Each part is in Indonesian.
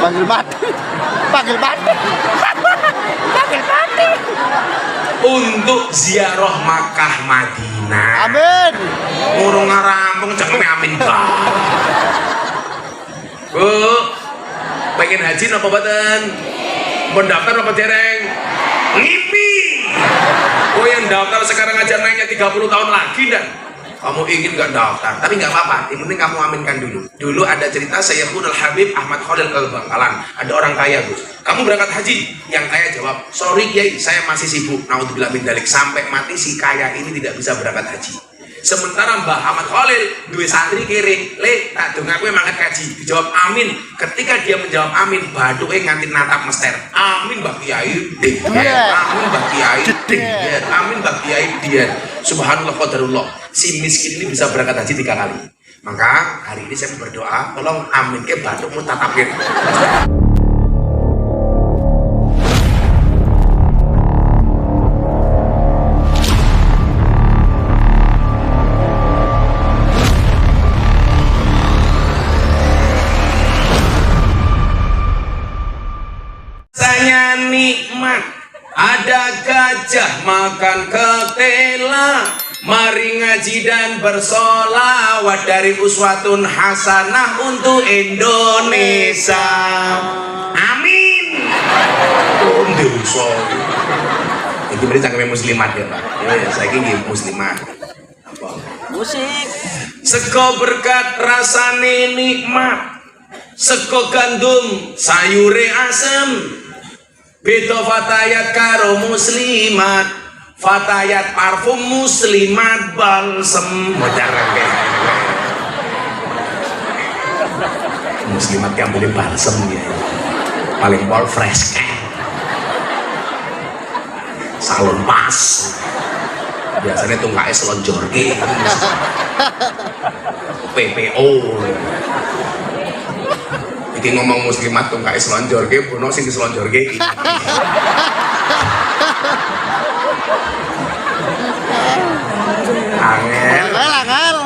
Panggil mati. Panggil mati. Panggil mati. Untuk ziarah Makkah Madinah. Amin. Urung ngarampung jangan amin banget. Bu, pengen haji apa badan? Mendaftar apa dereng? Ngipi. Oh yang daftar sekarang aja naiknya 30 tahun lagi dan kamu ingin nggak daftar, tapi nggak apa-apa, yang penting kamu aminkan dulu. Dulu ada cerita saya pun Habib Ahmad Khalil Al-Bangkalan, ada orang kaya Gus, kamu berangkat haji, yang kaya jawab, sorry Kiai, saya masih sibuk, naudzubillah min dzalik, sampai mati si kaya ini tidak bisa berangkat haji. Sementara Mbah Ahmad Khalil dua santri kiri, le tak dong aku mangkat kaji, dijawab amin. Ketika dia menjawab amin, baduke nganti natap mester, amin Mbah Kiai, amin Mbah Kiai, amin Mbah Kiai dia. Subhanallah qadarullah, si miskin ini bisa berangkat haji 3 kali. Maka hari ini saya berdoa, tolong amin ke badukmu tatap kiri. Saya nikmat, ada gajah makan ketela, mari ngaji dan bersolawat dari uswatun hasanah untuk Indonesia. Amin. Indonesia. Ini beri cangkeme muslimat ya Pak. Ya saya ini muslimat. Apa? Musik. Sego berkat rasane nikmat. Sego gandum sayure asem. Beda fatayat karo muslimat, fatayat parfum muslimat balsem. Muslimat yang boleh balsem ya, paling pol fresh salon pas. Biasanya tungkai selonjorke, PPO. Iki ngomong muslimat tungkai selonjorke, bono sing diselonjorke. Angel.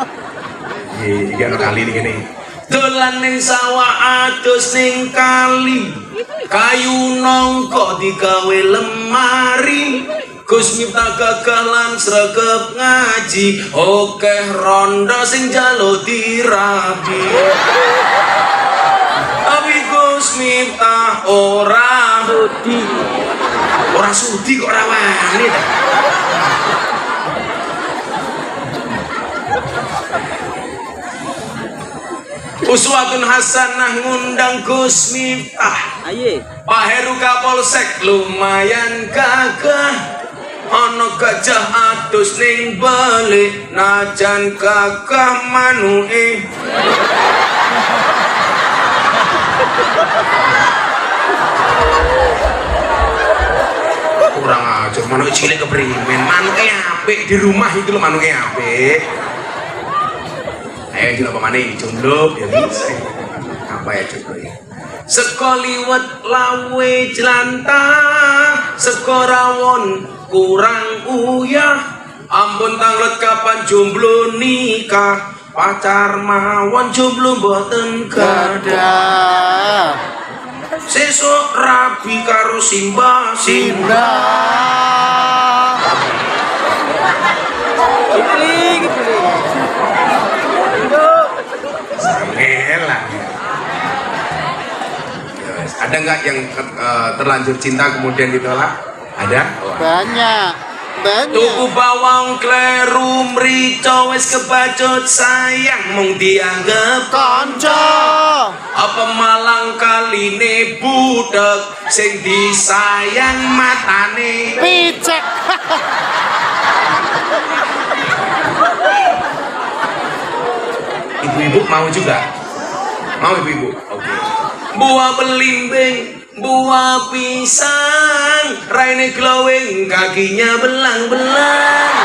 Iki ana kali iki gini. Dolan ning sawah adus ning kali. Kayu nongko digawe lemari. Gus Miftah gagalan sregep ngaji. Okeh rondo sing jalo dirabi. Tapi Gus Miftah ora sudi kok ora wani ta. Uswatun hasanah ngundang Gus Miftah. Aye. Pak Heru Kapolsek lumayan gagah. Ono gajah atus ning balik najan gagah manuke. Kurang ajar, manuk cilik keprimen, manuke apik di rumah itu loh manuke apik. Ayo jula pamane jomblo ya bisa. Apa ya jomblo ya? Seko liwet lawe jelantah, seko rawon kurang uyah, ampun tanglet kapan jomblo nikah, pacar mawon jomblo mboten gadah. Sesuk rabi karo Simba. Kipling. Sangelah. Ada nggak yang terlanjur cinta kemudian ditolak? Ada? Banyak. Tuku bawang kleru mrica wis kebacut sayang mung dianggep Kanca. apa malang kaline budek sing disayang matane Picek. ibu-ibu mau juga? Mau ibu-ibu? Oke. Buah belimbing, buah pisang, raine glowing, kakinya belang-belang.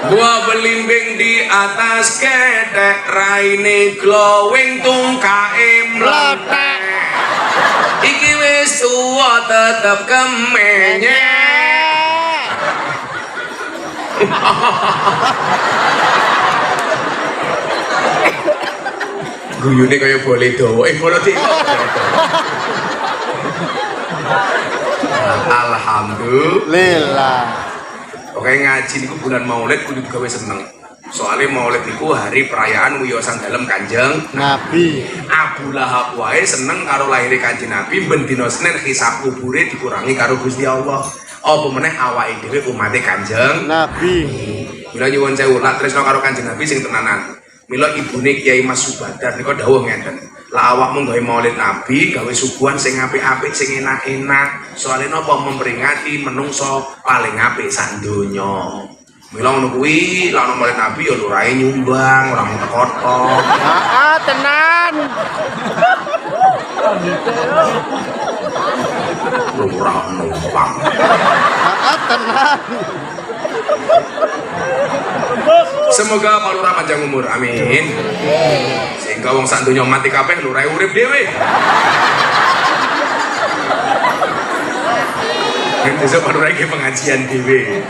Buah belimbing di atas ketek, raine glowing, tungkae meletek. Iki wis tuwa tetep kemenyek. Guyune kaya boleh dawa. Boleh dawa. Alhamdulillah. Oke ngaji niku bulan Maulid kudu digawe seneng. Soalnya Maulid niku hari perayaan wiyosan dalem Kanjeng Nabi. Abu Lahab wae seneng karo lahire Kanjeng Nabi, ben dina Senin hisab kubure dikurangi karo Gusti Allah. Apa meneh awake dhewe umate Kanjeng Nabi. Mila nyuwun sewu lak tresno karo Kanjeng Nabi sing tenanan. Mila ibune Kiai Mas Subadar nika dawuh ngeten. Lah awakmu gawe Maulid Nabi, gawe suguhan sing apik-apik, sing enak-enak. Soalnya napa memperingati menungso paling apik sak donya. Mila ngono kuwi, lak Maulid Nabi ya lurahe nyumbang, ora mung teko-teko. Heeh, tenan. Lurah numpang. Heeh, tenan. Semoga Pak Lurah panjang umur, amin. Sehingga wong sak donya mati kabeh lurahe urip dhewe. Besok Pak Lurah iki pengajian dhewe.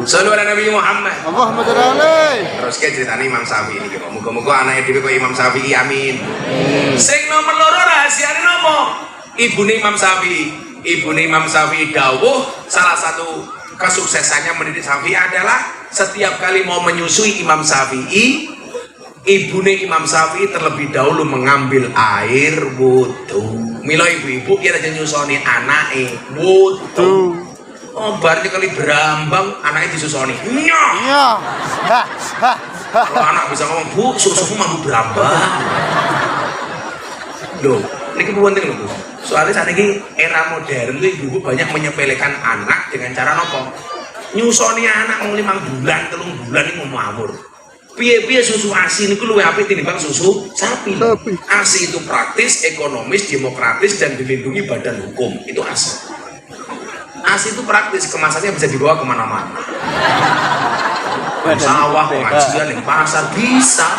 Sallu ala Nabi Muhammad. Allahumma sholli alaihi. Terus ke ceritane Imam Syafi'i iki kok muga-muga anake dhewe kok Imam Syafi'i, amin. Sing nomor loro rahasiane napa? Ibune Imam Syafi'i. Ibune Imam Syafi'i dawuh salah satu kesuksesannya mendidik Syafi'i adalah setiap kali mau menyusui Imam Syafi'i, ibune Imam Syafi'i terlebih dahulu mengambil air wudu. Mila ibu-ibu kita aja nyusoni anake wudu. Oh, barnya kali berambang anaknya disusoni. Iya. Kalau anak bisa ngomong, "Bu, susuku mampu berambang." Loh, ini penting loh, Bu. Soalnya saat ini era modern tuh ibu banyak menyepelekan anak dengan cara nopo nyusoni anak mau 5 bulan, 3 bulan ini mau mamur. Piye-piye susu ASI ini luwih apik tinimbang susu sapi. ASI itu praktis, ekonomis, demokratis dan dilindungi badan hukum. Itu ASI. ASI itu praktis, kemasannya bisa dibawa kemana-mana. Sawah, pengajian, yang pasar bisa.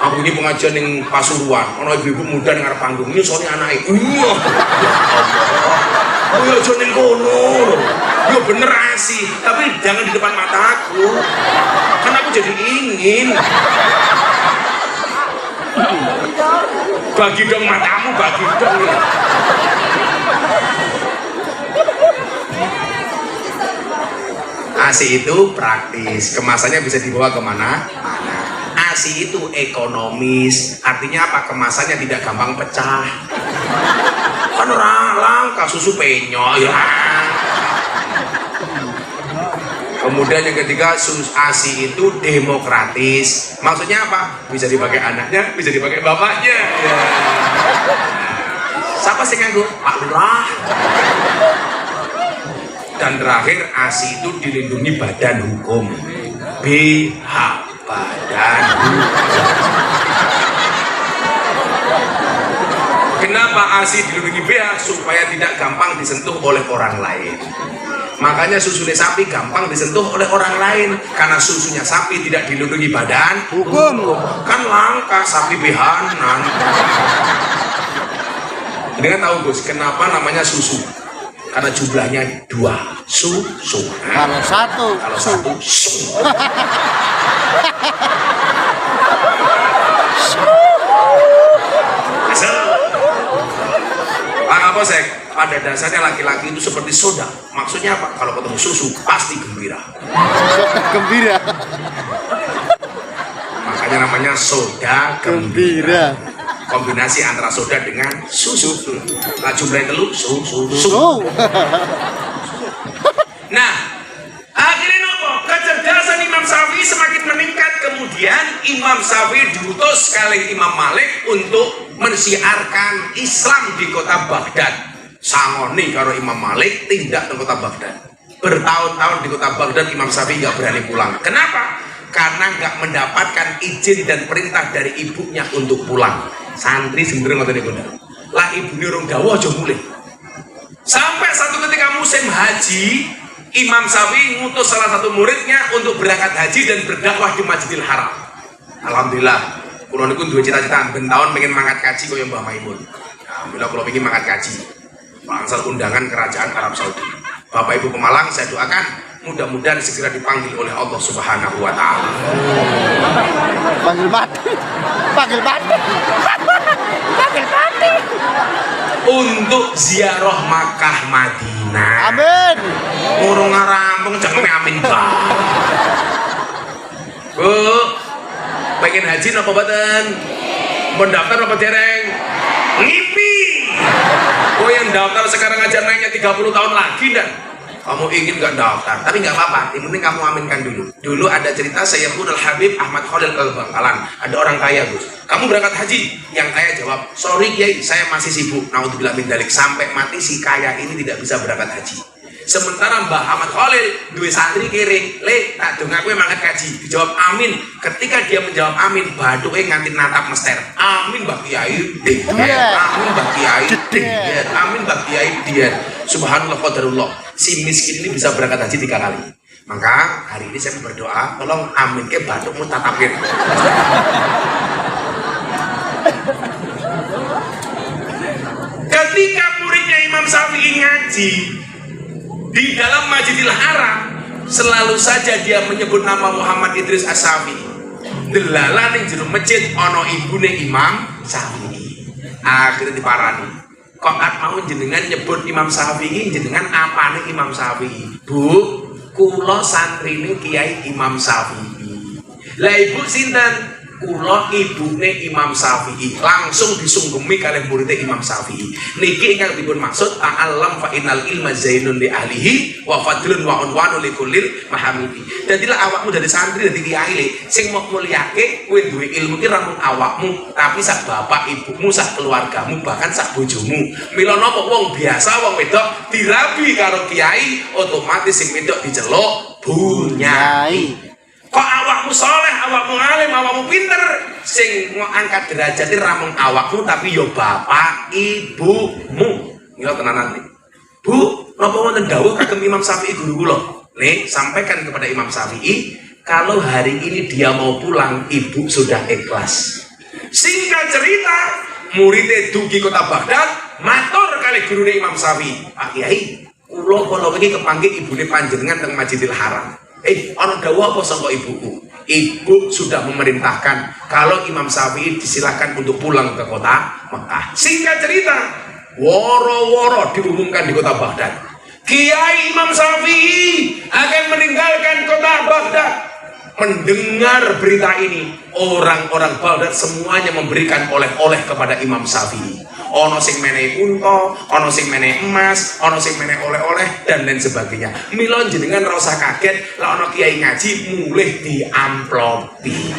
Aku ini pengajian yang Pasuruan, ono ibu-ibu muda yang ngarep panggung ini soalnya anaknya. Iya. Oh ya jangan kono. Ya bener ASI, tapi jangan di depan mataku. Kan aku jadi ingin. Bagi dong matamu, bagi dong. ASI itu praktis, kemasannya bisa dibawa kemana-mana. ASI itu ekonomis, artinya apa? Kemasannya tidak gampang pecah. Kan orang langka susu penyo ya. Kemudian yang ketiga, ASI itu demokratis. Maksudnya apa? Bisa dipakai anaknya, bisa dipakai bapaknya. Ya. Siapa sih nganggo? Pak Lurah. Dan terakhir ASI itu dilindungi badan hukum. BH, badan hukum. Kenapa ASI dilindungi BH? Supaya tidak gampang disentuh oleh orang lain. Makanya susunya sapi gampang disentuh oleh orang lain karena susunya sapi tidak dilindungi badan hukum. Kan langka sapi BH-an. Dengan tahu Gus, kenapa namanya susu? Karena jumlahnya 2 susu. Kalau satu su. Pak Kapolsek, pada dasarnya laki-laki itu seperti soda. Maksudnya apa? Kalau ketemu susu pasti gembira. Gembira. Makanya namanya soda gembira. Kombinasi antara soda dengan susu. Nah jumlahnya telu susu. Nah akhirnya nopo kecerdasan Imam Syafi'i semakin meningkat. Kemudian Imam Syafi'i diutus kali Imam Malik untuk mensiarkan Islam di kota Baghdad. Sangoni karo Imam Malik tindak ke kota Baghdad. Bertahun-tahun di kota Baghdad Imam Syafi'i nggak berani pulang. Kenapa? Karena nggak mendapatkan izin dan perintah dari ibunya untuk pulang. Santri sebenarnya ngoten niku. Lah ibune urung dawuh aja mulih. Sampai satu ketika musim haji, Imam Syafi'i ngutus salah satu muridnya untuk berangkat haji dan berdakwah di Masjidil Haram. Alhamdulillah, kula niku duwe cita-cita ben taun pengen mangkat kaji kaya Mbah Maimun. Alhamdulillah kula pengen mangkat kaji. Bangsal undangan kerajaan Arab Saudi. Bapak Ibu Pemalang, saya doakan mudah-mudahan segera dipanggil oleh Allah Subhanahu wa taala. Panggil mati. Panggil mati. Panggil mati. Untuk ziarah Makkah Madinah. Amin. Urung ngarampung jangan amin banget. Bu, pengen haji napa mboten? Mendaftar apa dereng? Ngipi. Oh yang daftar sekarang aja naiknya 30 tahun lagi dan kamu ingin nggak daftar, tapi nggak apa-apa, yang penting kamu aminkan dulu. Dulu ada cerita saya Al Habib Ahmad Khalil Al-Bangkalan, ada orang kaya Gus, kamu berangkat haji, yang kaya jawab, sorry Kiai, saya masih sibuk, naudzubillah min dzalik, sampai mati si kaya ini tidak bisa berangkat haji. Sementara Mbah Ahmad Khalil dua santri kiri, le tak dong aku mangkat kaji, dijawab amin. Ketika dia menjawab amin, baduke nganti natap mester, amin Mbah Kiai, amin Mbah Kiai, amin Mbah Kiai dia. Subhanallah qadarullah, si miskin ini bisa berangkat haji 3 kali. Maka hari ini saya berdoa, tolong amin ke badukmu tatapin. Ketika muridnya Imam Syafi'i ngaji di dalam Masjidil Haram, selalu saja dia menyebut nama Muhammad Idris As-Syafi'i. Delala ning jero masjid ana ibune Imam Syafi'i. Akhirnya diparani. Kok mau jenengan nyebut Imam Syafi'i, jenengan apane Imam Syafi'i? Bu, kula santrine Kiai Imam Syafi'i. Lah ibu sinten? Kula ibune Imam Syafi'i. Langsung disunggemi kalih muridé Imam Syafi'i. Niki ingkang dipun maksud ta'allam fa innal ilma zainun li ahlihi wa fadlun wa unwanu li kullil mahamidi. Dadilah awakmu dari santri dadi kiai le sing mau mulyake kowe duwe ilmu ki ra mung awakmu, tapi sak bapak ibumu, sak keluargamu, bahkan sak bojomu. Mila napa wong biasa wong wedok dirabi karo kiai, otomatis sing wedok diceluk bunyai. Kok awakmu soleh, awakmu alim, awakmu pinter, sing ngangkat derajat ramung awakmu tapi yo bapak ibumu. Mila tenanan nih. Bu, napa wonten dawuh kagem Imam Syafi'i guru kula? Nih, sampaikan kepada Imam Syafi'i kalau hari ini dia mau pulang, ibu sudah ikhlas. Singkat cerita, muridé dugi kota Baghdad, matur kali gurune Imam Syafi'i. Pak Kiai, kula iki kepanggih ibune panjenengan teng Masjidil Haram. Ana dawuh apa sangka ibuku? Ibu sudah memerintahkan kalau Imam Syafi'i disilakan untuk pulang ke kota Mekah. Singkat cerita, woro-woro diumumkan di kota Baghdad, Kiai Imam Syafi'i akan meninggalkan kota Baghdad. Mendengar berita ini, orang-orang Baghdad semuanya memberikan oleh-oleh kepada Imam Syafi'i. Ono sing menehi unta, ono sing menehi emas, ono sing menehi oleh-oleh dan lain sebagainya. Mila jenengan ora usah kaget, lah ono kiai ngaji mulih diamplopi.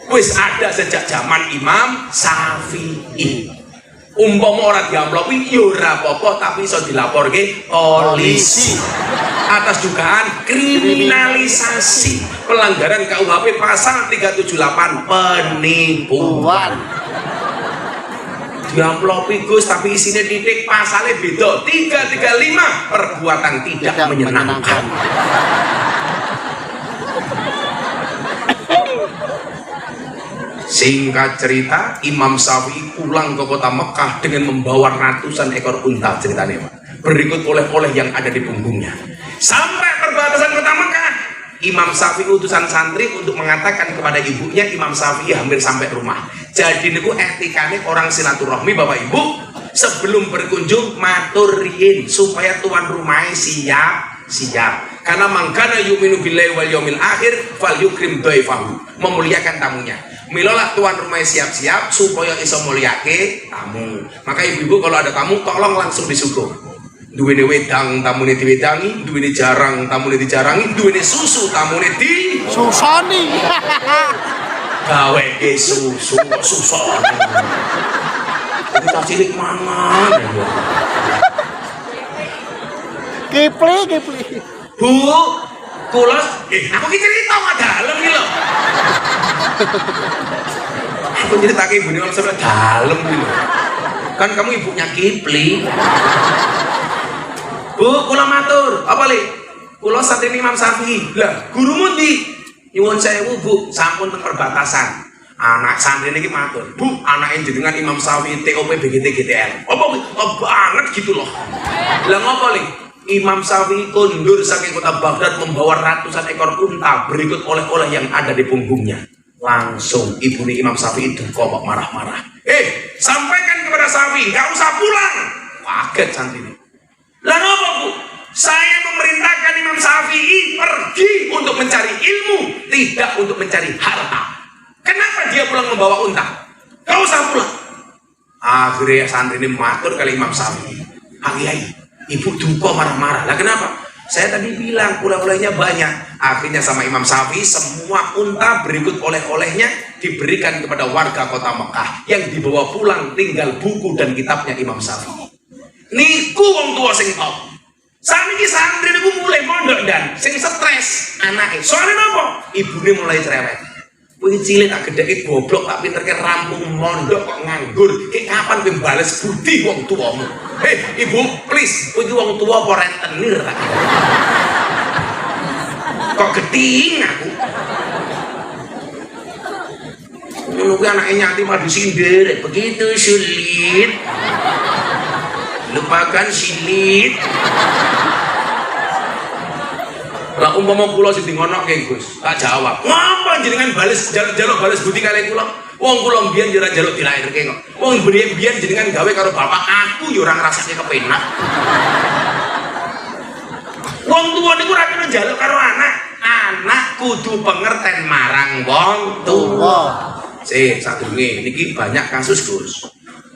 Wis ada sejak zaman Imam Syafi'i. Umpama ora diamplopi ya ora apa-apa, tapi iso dilaporke polisi atas dugaan kriminalisasi pelanggaran KUHP pasal 378 penipuan. Diamplopi Gus tapi isinya titik pasalnya beda 335 perbuatan tidak menyenangkan. Singkat cerita, Imam Syafi'i pulang ke kota Mekah dengan membawa ratusan ekor unta ceritanya. Berikut oleh-oleh yang ada di punggungnya. Sampai perbatasan kota Mekah, Imam Syafi'i utusan santri untuk mengatakan kepada ibunya, Imam Syafi'i hampir sampai rumah. Jadi niku etikane orang silaturahmi Bapak Ibu, sebelum berkunjung matur riyin supaya tuan rumahnya siap. Karena mangkana yu'minu billahi wal yaumil akhir fal yukrim dhaifahu, memuliakan tamunya. Milolah tuan rumahnya siap-siap supaya iso mulyake tamu. Maka ibu-ibu kalau ada tamu tolong langsung disuguh. Duwene wedang tamune diwedangi, duwene jarang tamune dijarangi, duwene susu tamune disusoni. Gawe ke susu susoni. Kita cilik mangan. Kipli. Bu, kula aku ki cerita nggak dalem iki lho. Aku ceritake ibune wong sampe dalem iki lho. Kan kamu ibunya Kipli. Bu, kula matur, apa li? Kula santri Imam Syafi'i. Lah, gurumu ndi? Nyuwun sewu, Bu, sampun teng perbatasan. Anak santri niki matur, Bu, anake jenengan Imam Syafi'i TOP BGT GTL. Apa banget gitu loh. Lah ngopo li? Imam Syafi'i kondur saking kota Baghdad membawa ratusan ekor unta berikut oleh-oleh yang ada di punggungnya. Langsung ibu Imam Syafi'i duka kok marah-marah. Sampaikan kepada Syafi'i, gak usah pulang. Kaget santri ini. Lah apa Bu? Saya memerintahkan Imam Syafi'i pergi untuk mencari ilmu, tidak untuk mencari harta. Kenapa dia pulang membawa unta? Gak usah pulang. Akhirnya santri ini matur kali Imam Syafi'i. Kiai, ibu duka marah-marah. Lah kenapa? Saya tadi bilang oleh-olehnya banyak. Akhirnya sama Imam Syafi'i semua unta berikut oleh-olehnya diberikan kepada warga kota Mekah. Yang dibawa pulang tinggal buku dan kitabnya Imam Syafi'i. Niku wong tua sing top. Saniki santri niku mulai mondok dan sing stres anake. Soalnya napa? Ibune mulai cerewet. Kowe cilik tak gedheke goblok tak pinterke rampung mondok kok nganggur. Ki kapan kowe bales budi wong tuamu? Ibu, please, kowe iki wong tua apa rentenir tak? Kok geting aku? Ngono kuwi anake yatim madu sindir, begitu sulit. Lupakan silit. Lah umpama kula sing ngonokke Gus, tak jawab. Ngapa jenengan bales jaluk bales budi kali kula? Wong kula mbiyen yo ora njaluk dilairke kok. Wong mbiyen jenengan gawe karo bapak aku yo ora ngrasake kepenak. Wong tuwa niku ora kena njaluk karo anak. Anak kudu pengerten marang wong tuwa. Sadurunge niki banyak kasus Gus.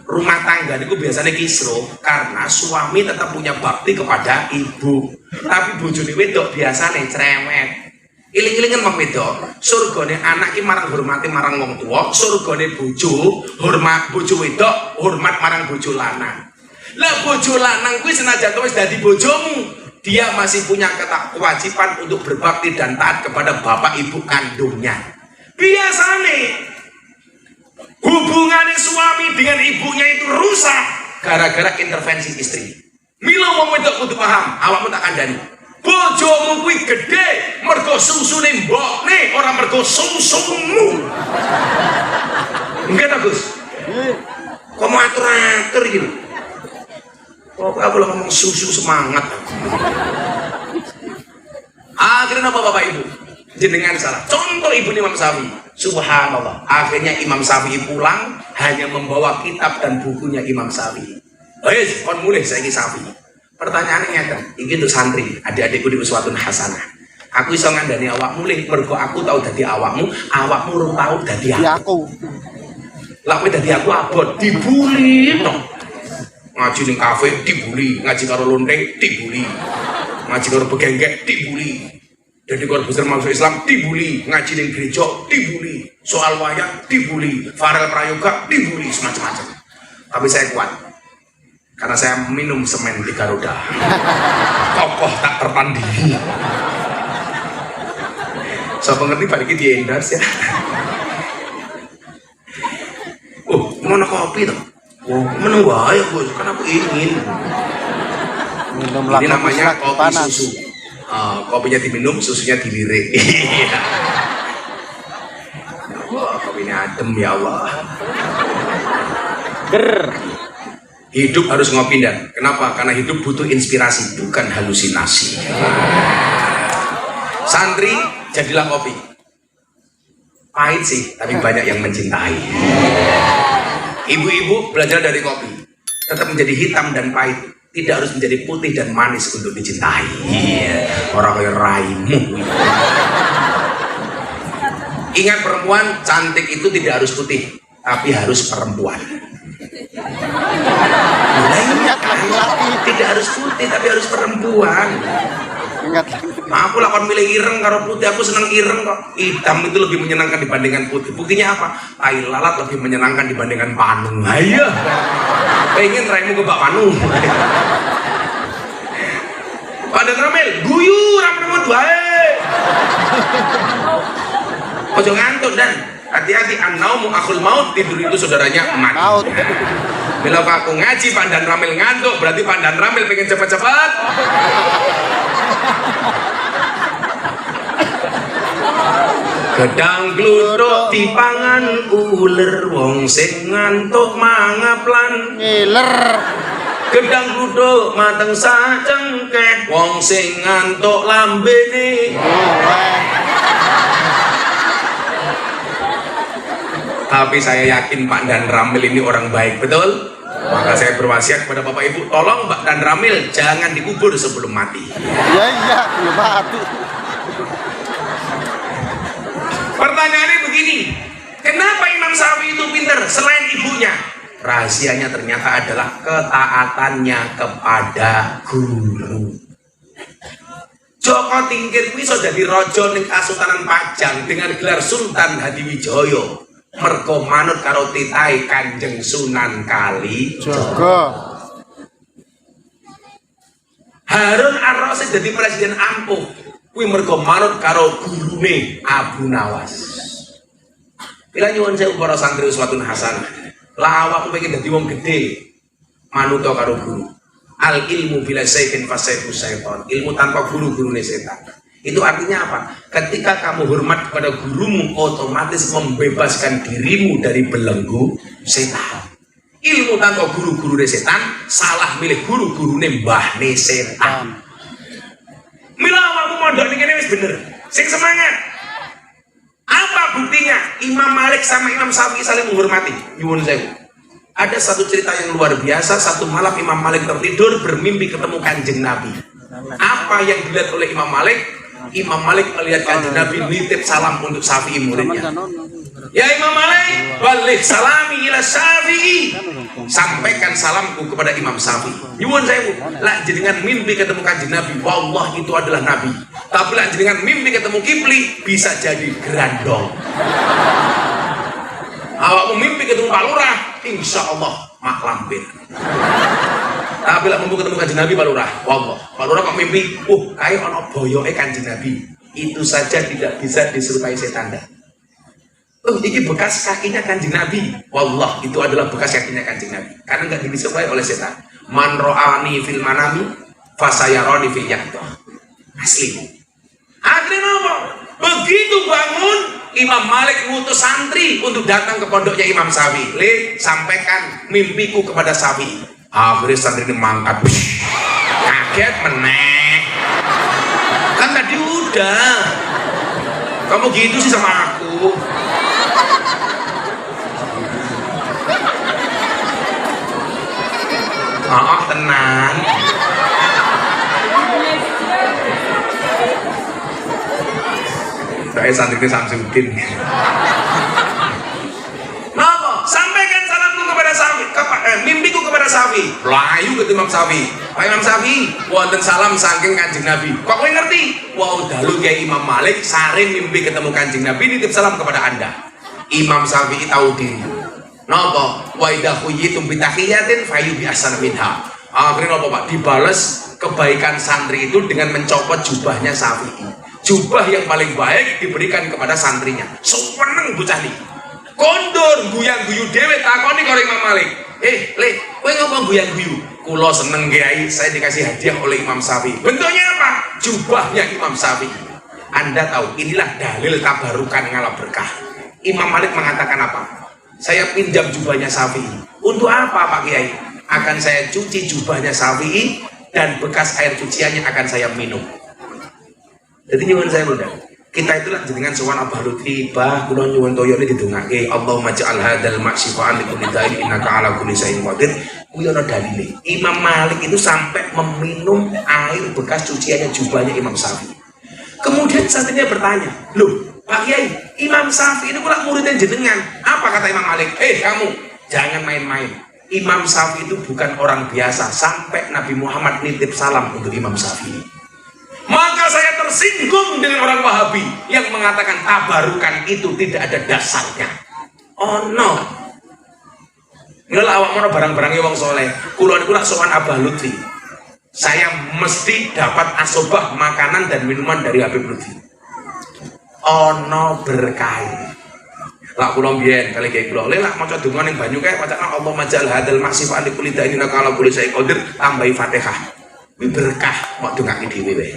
Rumah tangga niku biasanya kisruh karena suami tetap punya bakti kepada ibu, tapi bojone wedok biasanya cerewet. Iling-ilingan wong wedok, surgane anak ki marang hormati marang wong tua, surgane bojo hormat bojo wedok hormat marang bojo lanang. Lah bojo lanang kuwi senajan wis dadi bojomu, dia masih punya kewajiban untuk berbakti dan taat kepada bapak ibu kandungnya. Biasanya hubungannya suami dengan ibunya itu rusak gara-gara intervensi istri. Mila wong wedok kudu paham, awakmu tak kandhani. Bojomu kuwi gedhe mergo susune mbokne, ora mergo susumu. Enggak ta, Gus? Kok mau atur-atur iki? Kok aku ngomong susu semangat. Akhirnya apa Bapak Ibu? Jenengan salah. Contoh ibu Imam Syafi'i. Subhanallah. Akhirnya Imam Syafi'i pulang hanya membawa kitab dan bukunya Imam Syafi'i. Wes, kon mulih saiki Syafi'i. Pertanyaannya ngeten, iki untuk santri, adik-adikku di uswatun hasanah. Aku iso ngandani awak mulih mergo aku tahu dadi awakmu, awakmu urung tahu dadi aku. Lah kowe dadi aku abot dibuli to. Ngaji ning kafe dibuli, ngaji karo lonteng dibuli. Ngaji karo begenggek dibuli. Jadi kalau besar masuk Islam dibuli, ngaji di gereja dibuli, soal wayang dibuli, Farel Prayoga dibuli, semacam-macam. Tapi saya kuat, karena saya minum semen 3 roda. Kokoh tak tertandingi. So pengerti balik di endorse ya. Mana kopi tuh? Menunggu aja Gus, kan aku ingin. Ini namanya kopi susu. Kopinya diminum, susunya dilirik. Wah, kopinya adem ya Allah. Hidup harus ngopi dan kenapa? Karena hidup butuh inspirasi, bukan halusinasi. Santri, jadilah kopi. Pahit sih, tapi banyak yang mencintai. Ibu-ibu belajar dari kopi, tetap menjadi hitam dan pahit. Tidak harus menjadi putih dan manis untuk dicintai. Orang kayak raimu. Ingat perempuan cantik itu tidak harus putih, tapi harus perempuan. Ingat laki-laki tidak harus putih, tapi harus perempuan. Aku lah kon milih ireng karo putih, aku seneng ireng kok. Hitam itu lebih menyenangkan dibandingkan putih. Buktinya apa? Tai lalat lebih menyenangkan dibandingkan panu. Ayo. Pengen raimu ke Pak Panu. Pada Ramel, guyu ramut wae. Ojo ngantuk dan hati-hati, an-naumu akhul maut, tidur itu saudaranya mati. Bila aku ngaji Pandan Ramel ngantuk, berarti Pandan Ramel pengen cepat-cepat. Gedang gluthuk dipangan uler, wong sing ngantuk mangaplan ngiler. Gedang gluduk mateng sacengkeh, wong sing ngantuk lambene. Tapi saya yakin Pak Dan Ramil ini orang baik, betul? Maka saya berwasiat kepada Bapak Ibu, tolong Pak Dan Ramil jangan dikubur sebelum mati. Iya, belum mati. Pertanyaannya begini, kenapa Imam Syafi'i itu pinter selain ibunya? Rahasianya ternyata adalah ketaatannya kepada guru. Joko Tingkir kuwi iso dadi raja ning Kasultanan Pajang dengan gelar Sultan Hadiwijaya. Mergo manut karo titahe Kanjeng Sunan Kalijaga. Harun Ar-Rasyid dadi presiden ampuh kuwi mergo manut karo gurune Abu Nawas. Bila nyuwun sewu para santri uswatun hasanah. Lah awakmu pengen dadi wong gede, manut karo guru. Al ilmu bila syai'in fasaihu syaitan. Ilmu tanpa guru, gurune setan. Itu artinya apa? Ketika kamu hormat kepada gurumu, otomatis membebaskan dirimu dari belenggu setan. Ilmu tanpa guru, gurune setan. Salah milih guru, gurune mbahne setan. Mila awakmu mondok ning kene wis bener. Sing semangat. Apa buktinya? Imam Malik sama Imam Syafi'i saling menghormati. Nyuwun sewu. Ada satu cerita yang luar biasa. Satu malam Imam Malik tertidur bermimpi ketemu Kanjeng Nabi. Apa yang dilihat oleh Imam Malik? Imam Malik melihat Kanjeng Nabi nitip salam untuk Syafi'i muridnya. Ya Imam Malik, balik salami ila Syafi'i. Sampaikan salamku kepada Imam Syafi'i. Nyuwun sewu. Lah jenengan mimpi ketemu Kanjeng Nabi, wallah itu adalah Nabi. Tapi lah jenengan mimpi ketemu Kipli, bisa jadi gerandong. Awakmu mimpi ketemu Pak Lurah, insya Allah mak lampir. Tapi lah mimpi ketemu Kanjeng Nabi Pak Lurah, wallah Pak Lurah kok mimpi, kayak ono boyoke Kanjeng Nabi. Itu saja tidak bisa diserupai setan. Ini bekas kakinya Kanjeng Nabi. Wallah itu adalah bekas kakinya Kanjeng Nabi. Karena nggak diserupai oleh setan. Man ro'ani fil manami fasayaroni fil yaqdah. Asli. Akhirnya apa? Begitu bangun, Imam Malik ngutus santri untuk datang ke pondoknya Imam Syafi'i. Le, sampaikan mimpiku kepada Syafi'i. Akhirnya santri ini mangkat. Kaget meneh. Kan tadi udah. Kamu gitu sih sama aku. Tenang. Saya santri Samsudin. Napa? Sampaikan salamku kepada Syafi'i, mimpiku kepada Syafi'i. Layu ke Imam Syafi'i. Pak Imam Syafi'i, wonten salam saking Kanjeng Nabi. Kok kowe ngerti? Wow, dalu Kyai Imam Malik sare mimpi ketemu Kanjeng Nabi nitip salam kepada Anda. Imam Syafi'i tahu diri. Napa? Wa idza khuyyitum bi tahiyatin fayu bi ahsan minha. Akhirnya napa Pak? Dibales kebaikan santri itu dengan mencopot jubahnya Syafi'i. Jubah yang paling baik diberikan kepada santrinya. Seneng bocah nih. Kondur guyang guyu dhewe takoni karo Imam Malik. Le, kowe ngomong guyang guyu? Kula seneng Kiai, saya dikasih hadiah oleh Imam Syafi'i. Bentuknya apa? Jubahnya Imam Syafi'i. Anda tahu, inilah dalil tabarukan ngalap berkah. Imam Malik mengatakan apa? Saya pinjam jubahnya Syafi'i. Untuk apa Pak Kiai? Akan saya cuci jubahnya Syafi'i dan bekas air cuciannya akan saya minum. Jadi nyuwun saya mudah. Kita itulah jenengan sowan Abah Lutfi, bah kula nyuwun toyone didongake, Allahumma ja'al hadzal maksifaan li kulli da'in innaka 'ala kulli syai'in qadir. Kuwi ana dalile. Imam Malik itu sampai meminum air bekas cuciannya jubahnya Imam Syafi'i. Kemudian santrinya bertanya, "Loh, Pak Kiai, Imam Syafi'i itu kula muridnya jenengan." Apa kata Imam Malik? Kamu jangan main-main. Imam Syafi'i itu bukan orang biasa. Sampai Nabi Muhammad nitip salam untuk Imam Syafi'i. Maka saya tersinggung dengan orang Wahabi yang mengatakan tabarukan itu tidak ada dasarnya. Oh no. Mila awak mana barang-barangnya wong soleh. Kulon kulak sowan Abah Lutfi. Saya mesti dapat asobah makanan dan minuman dari Habib Lutfi. Oh no berkah. Lak kula mbiyen kali kayak kula lek maca donga ning banyu kae wacana Allah majal hadal maksif ali kulida inna kala kulli syai qadir tambahi Fatihah. Kuwi berkah mok dongake dhewe wae.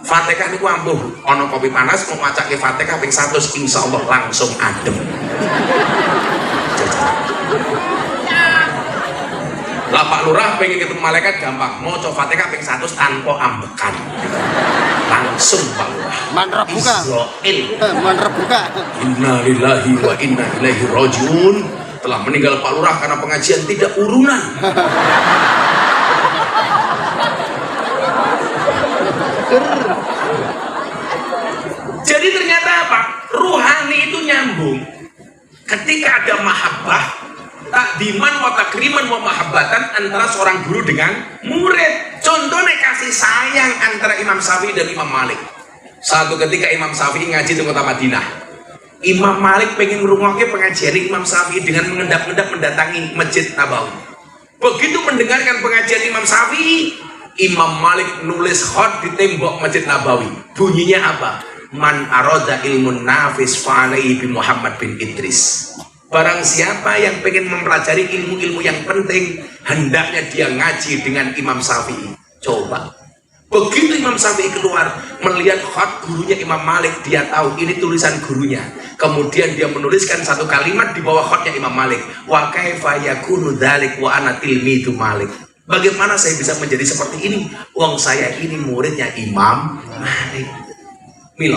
Fatihah niku ampuh ana kopi panas mau macake Fatihah ping 100 insyaallah langsung adem. Lah Pak Lurah pengen ketemu malaikat gampang, mau coba Fatihah ping 100 tanpa ambekan. Langsung Pak Lurah. Mantra buka. Israel. Mantra buka. Inna lillahi wa inna ilaihi rajiun. Telah meninggal Pak Lurah karena pengajian tidak urunan. Jadi ternyata apa? Ruhani itu nyambung. Ketika ada mahabbah, takdiman wa takriman wa mahabbatan antara seorang guru dengan murid. Contohnya kasih sayang antara Imam Syafi'i dan Imam Malik. Satu ketika Imam Syafi'i ngaji di kota Madinah, Imam Malik pengen ngrungokke pengajian Imam Syafi'i dengan mengendap-endap mendatangi Masjid Nabawi. Begitu mendengarkan pengajian Imam Syafi'i, Imam Malik nulis khot di tembok Masjid Nabawi. Bunyinya apa? Man aroda ilmun nafis fa'alaihi bi Muhammad bin Idris. Barang siapa yang pengen mempelajari ilmu-ilmu yang penting, hendaknya dia ngaji dengan Imam Syafi'i. Coba. Begitu Imam Syafi'i keluar, melihat khot gurunya Imam Malik, dia tahu ini tulisan gurunya. Kemudian dia menuliskan satu kalimat di bawah khotnya Imam Malik. Wa kaifa yakunu dzalik wa ana tilmidu Malik. Bagaimana saya bisa menjadi seperti ini? Wong saya ini muridnya Imam Malik. Milo,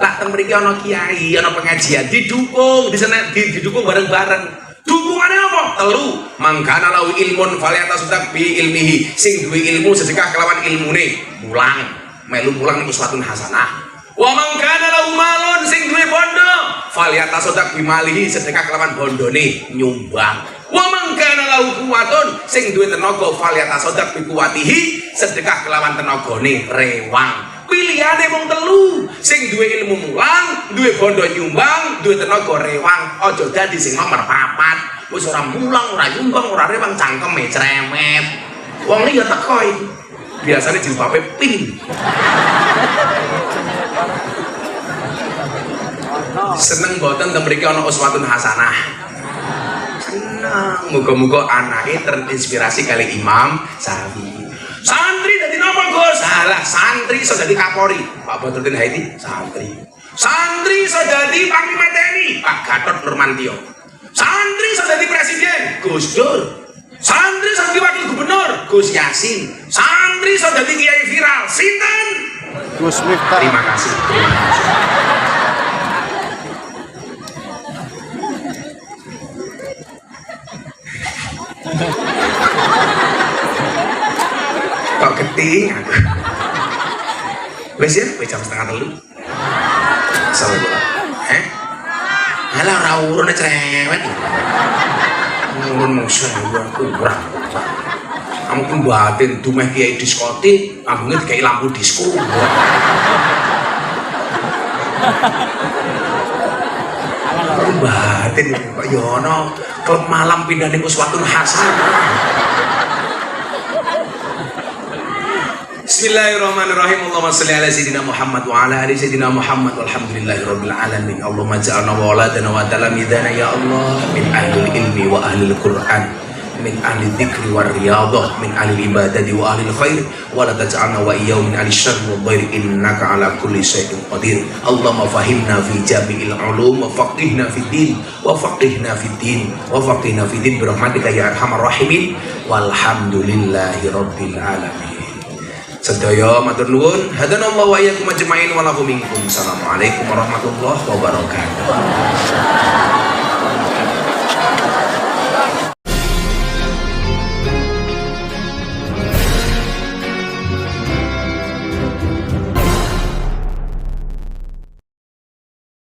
lah teng mriki ana kiai, ana pengajian, didukung, didukung bareng-bareng. Dukungannya apa? Telu. Mangkana lau ilmun falyatasaddaq bi ilmihi. Sing duwe ilmu sedekah kelawan ilmune, mulang. Melu mulang niku suatu hasanah. Wa mangkana lau malun, sing duwe bondo, falyatasaddaq bi malihi, sedekah kelawan bondone, nyumbang. Wa mangkana lau kuwatun, sing duwe tenaga, falyatasaddaq bi kuwatihi, sedekah kelawan tenagane, rewang. Pilihane mung telu, sing duwe ilmu mulang, duwe bondo nyumbang, duwe tenaga rewang. Aja dadi sing nomor 4. Wis ora mulang, ora nyumbang, ora rewang, cangkeme cerewet. Wong liya teko iki. Biasane jilbabe pink. Seneng boten ten mriki ana uswatun hasanah. Seneng, muga-muga anake terinspirasi kali Imam Syafi'i. Santri dadi napa, Gus? Salah, santri iso dadi Kapolri, Pak Badruddin Haiti, santri. Santri iso dadi Panglima TNI, Pak Gatot Nurmantio. Santri iso dadi presiden, Gus Dur. Santri iso dadi wakil gubernur, Gus Yasin. Santri iso dadi kiai viral, sinten? Gus Miftah. Terima kasih. Kok keting aku. Wes ya, wes jam 2:30. Assalamualaikum. Alah ora urun cerewet. Urun musuh aku kurang. Kamu pun batin dumeh kiai diskotik, ambune dikai lampu disko. Aku batin Pak Yono, klub malam pindah ning uswatun hasanah. Bismillahirrahmanirrahim. Allahumma shalli ala sayyidina Muhammad wa ala ali sayyidina Muhammad walhamdulillahirabbil alamin. Allahumma ja'alna wa waladana wa talamidana ya Allah min ahli ilmi wa ahli Qur'an, min ahli dzikri war riyadhah, min ahli ibadati wa ahli khair, wa la taj'alna wa iyyahum min ahli syarri wa dhair innaka ala kulli syai'in qadir. Allahumma fahimna fi jami'il ulum wa faqihna fid din wa faqihna fid din wa faqihna fid din bi rahmatika ya arhamar rahimin walhamdulillahi rabbil alamin. Sedaya matur nuwun, hadanallahu wa iyyakum ajmain wa lahu minkum. Assalamualaikum warahmatullahi wabarakatuh.